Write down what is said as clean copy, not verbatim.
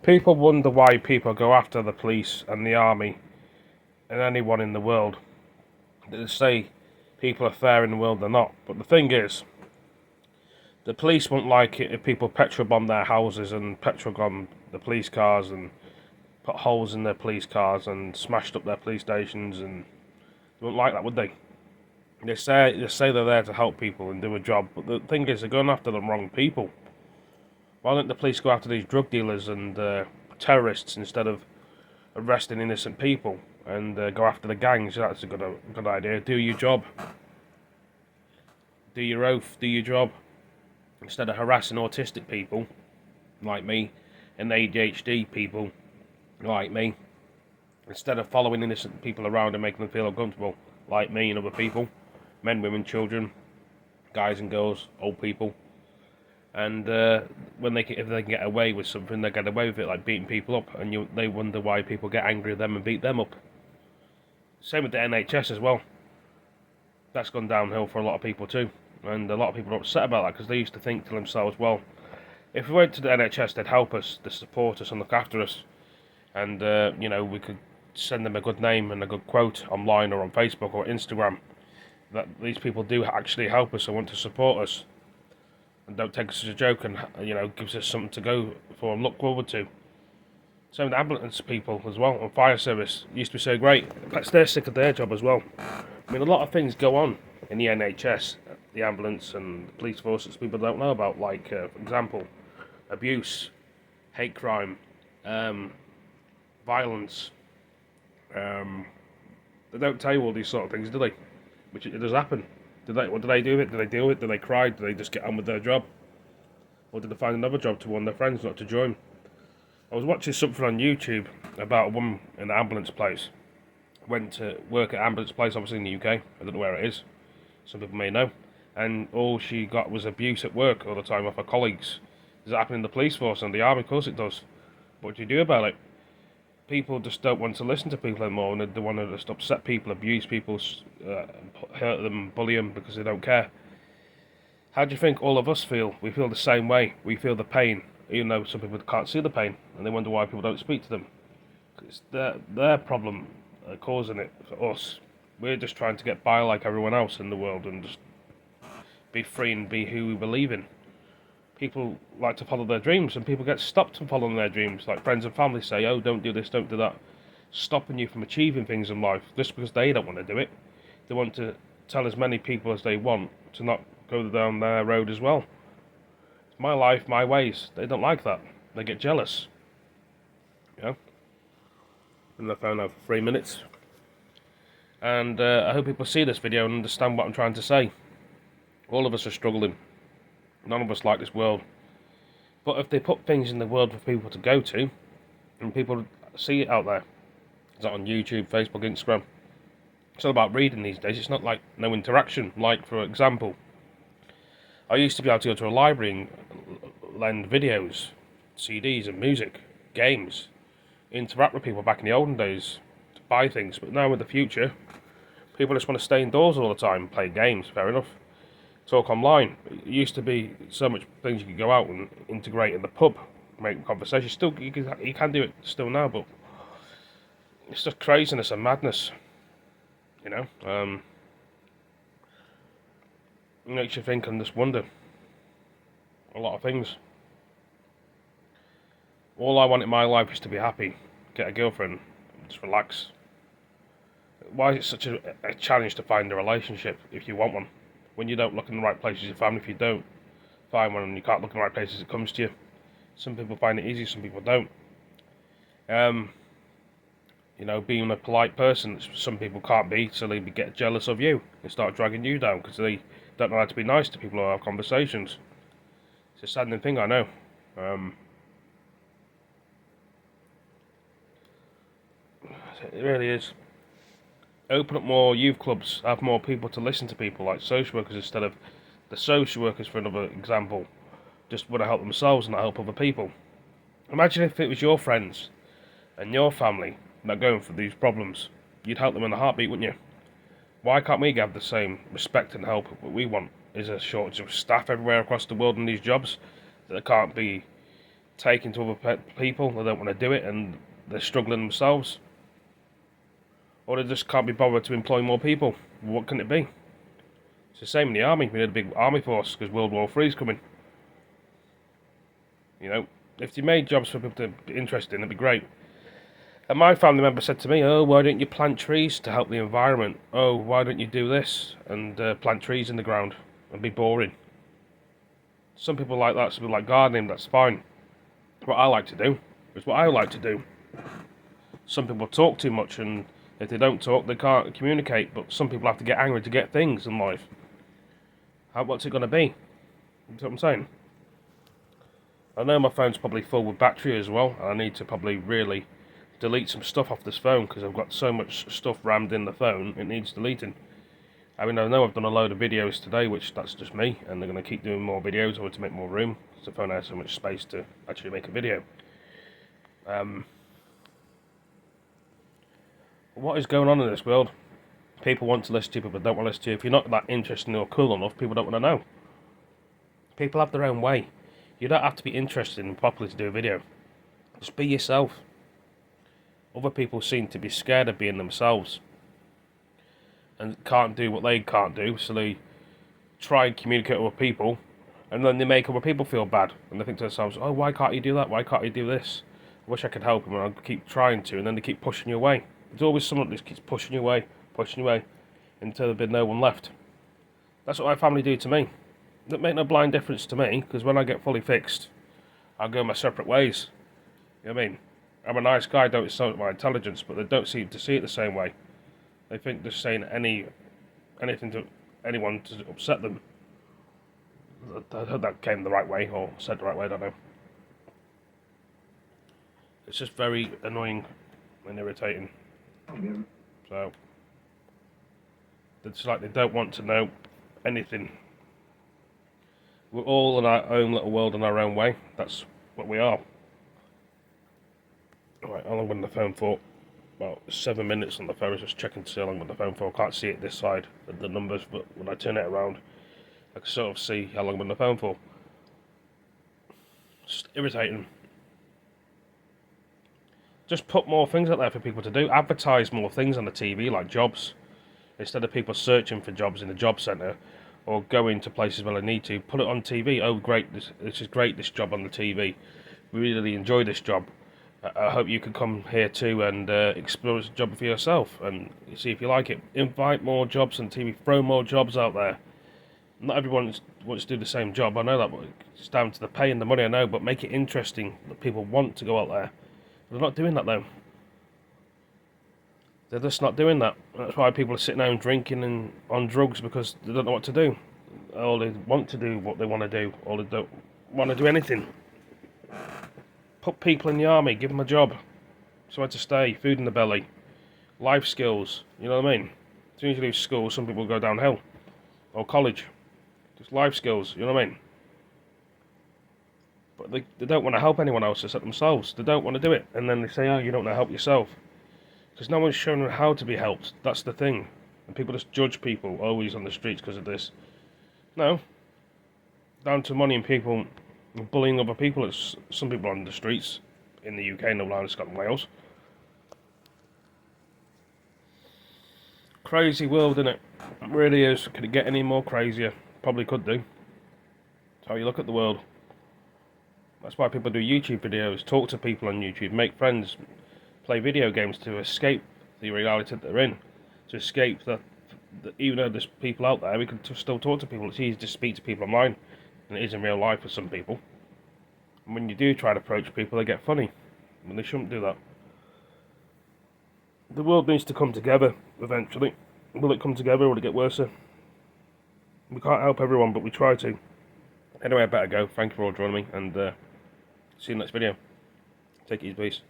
People wonder why people go after the police and the army and anyone in the world. They say people are fair in the world, they're not. But the thing is, the police won't like it if people petrol bomb their houses and petrol bomb the police cars and put holes in their police cars and smashed up their police stations, and they wouldn't like that, would they? They say they're there to help people and do a job, but the thing is, they're going after the wrong people. Why don't the police go after these drug dealers and terrorists instead of arresting innocent people and go after the gangs? That's a good idea. Do your job. Do your oath. Do your job. Instead of harassing autistic people like me and ADHD people like me. Instead of following innocent people around and making them feel uncomfortable like me and other people. Men, women, children, guys and girls, old people. And if they can get away with something, they get away with it, like beating people up, and they wonder why people get angry at them and beat them up. Same with the NHS as well. That's gone downhill for a lot of people too, and a lot of people are upset about that because they used to think to themselves, well, if we went to the NHS, they'd help us, they'd support us and look after us, and we could send them a good name and a good quote online or on Facebook or Instagram that these people do actually help us and want to support us and don't take us as a joke, and gives us something to go for and look forward to. Same with ambulance people as well, and fire service used to be so great. They're sick of their job as well. I mean, a lot of things go on in the NHS, the ambulance and the police forces people don't know about, like, for example, abuse, hate crime, violence. They don't tell you all these sort of things, do they? Which it does happen. What do they do with it? Do they deal with it? Do they cry? Do they just get on with their job? Or did they find another job to warn their friends not to join? I was watching something on YouTube about a woman in an ambulance place. Went to work at an ambulance place, obviously in the UK. I don't know where it is. Some people may know. And all she got was abuse at work all the time off her colleagues. Does that happen in the police force and the army? Of course it does. What do you do about it? People just don't want to listen to people anymore, and they want to just upset people, abuse people, hurt them, bully them because they don't care. How do you think all of us feel? We feel the same way. We feel the pain, even though some people can't see the pain, and they wonder why people don't speak to them. It's their problem causing it for us. We're just trying to get by like everyone else in the world and just be free and be who we believe in. People like to follow their dreams, and people get stopped from following their dreams. Like friends and family say, oh, don't do this, don't do that. Stopping you from achieving things in life just because they don't want to do it. They want to tell as many people as they want to not go down their road as well. It's my life, my ways. They don't like that. They get jealous. And I found out for 3 minutes. And I hope people see this video and understand what I'm trying to say. All of us are struggling. None of us like this world. But if they put things in the world for people to go to, and people see it out there, is that on YouTube, Facebook, Instagram? It's all about reading these days. It's not like no interaction. Like, for example, I used to be able to go to a library and lend videos, CDs and music, games, interact with people back in the olden days to buy things. But now in the future, people just want to stay indoors all the time, play games, fair enough. Talk online. It used to be so much things you could go out and integrate in the pub, make conversation. Still, you can do it still now, but it's just craziness and madness. It makes you think and just wonder a lot of things. All I want in my life is to be happy, get a girlfriend, just relax. Why is it such a challenge to find a relationship if you want one? When you don't look in the right places, your family, if you don't find one and you can't look in the right places, it comes to you. Some people find it easy, some people don't. Being a polite person, some people can't be, so they get jealous of you and start dragging you down because they don't know how to be nice to people or have conversations. It's a saddening thing, I know. It really is. Open up more youth clubs, have more people to listen to people, like social workers, instead of the social workers, for another example, just want to help themselves and not help other people. Imagine if it was your friends and your family that are going through these problems. You'd help them in a heartbeat, wouldn't you? Why can't we have the same respect and help that we want? Is a shortage of staff everywhere across the world in these jobs that can't be taking to other people. They don't want to do it, and they're struggling themselves, or they just can't be bothered to employ more people. What can it be? It's the same in the army. We need a big army force because World War III is coming. You know, if you made jobs for people to be interested in, it'd be great. And my family member said to me, "Oh, why don't you plant trees to help the environment? Oh, why don't you do this and plant trees in the ground and be boring?" Some people like that. Some people like gardening. That's fine. What I like to do is what I like to do. Some people talk too much, and if they don't talk, they can't communicate. But some people have to get angry to get things in life. What's it going to be? You know what I'm saying? I know my phone's probably full with battery as well, and I need to probably really delete some stuff off this phone because I've got so much stuff rammed in the phone, it needs deleting. I mean, I know I've done a load of videos today, which that's just me, and they're going to keep doing more videos. I want to make more room because the phone has so much space to actually make a video. What is going on in this world? People want to listen to you, people don't want to listen to you. If you're not that interesting or cool enough, people don't want to know. People have their own way. You don't have to be interested in properly to do a video. Just be yourself. Other people seem to be scared of being themselves and can't do what they can't do, so they try and communicate with people, and then they make other people feel bad, and they think to themselves, "Oh, why can't you do that? Why can't you do this? I wish I could help them," and I keep trying to, and then they keep pushing you away. There's always someone that keeps pushing you away, until there's been no one left. That's what my family do to me. It don't make no blind difference to me, because when I get fully fixed, I'll go my separate ways. You know what I mean? I'm a nice guy, don't insult my intelligence, but they don't seem to see it the same way. They think just saying anything to anyone to upset them. I hope that came the right way, or said the right way, I don't know. It's just very annoying and irritating. So, it's like they don't want to know anything. We're all in our own little world in our own way. That's what we are. Right, how long been on the phone for? About 7 minutes on the phone. I was just checking to see how long been on the phone for. I can't see it this side of the numbers, but when I turn it around, I can sort of see how long I've been on the phone for. Just irritating. Just put more things out there for people to do. Advertise more things on the TV, like jobs. Instead of people searching for jobs in the job centre or going to places where they need to, put it on TV. Oh, great, this is great, this job on the TV. We really enjoy this job. I hope you can come here too and explore this job for yourself and see if you like it. Invite more jobs on TV, throw more jobs out there. Not everyone wants to do the same job, I know that, but it's down to the pay and the money, I know, but make it interesting that people want to go out there. They're not doing that though. They're just not doing that. That's why people are sitting down drinking and on drugs, because they don't know what to do. Or they want to do what they want to do, or they don't want to do anything. Put people in the army, give them a job, somewhere to stay, food in the belly, life skills, you know what I mean? As soon as you leave school, some people go downhill, or college, just life skills, you know what I mean? But they don't want to help anyone else except themselves. They don't want to do it, and then they say, "Oh, you don't want to help yourself," because no one's shown them how to be helped. That's the thing, and people just judge people always on the streets because of this. No, down to money and people bullying other people. It's some people on the streets in the UK, Northern Ireland, Scotland, Wales. Crazy world, isn't it? It really is. Could it get any more crazier? Probably could do. That's how you look at the world. That's why people do YouTube videos, talk to people on YouTube, make friends, play video games to escape the reality that they're in. To escape that even though there's people out there, we can still talk to people. It's easy to speak to people online than it is in real life for some people. And when you do try to approach people, they get funny. And they shouldn't do that. The world needs to come together eventually. Will it come together or will it get worse? We can't help everyone, but we try to. Anyway, I better go. Thank you for all joining me, and see you in the next video. Take it easy, peace.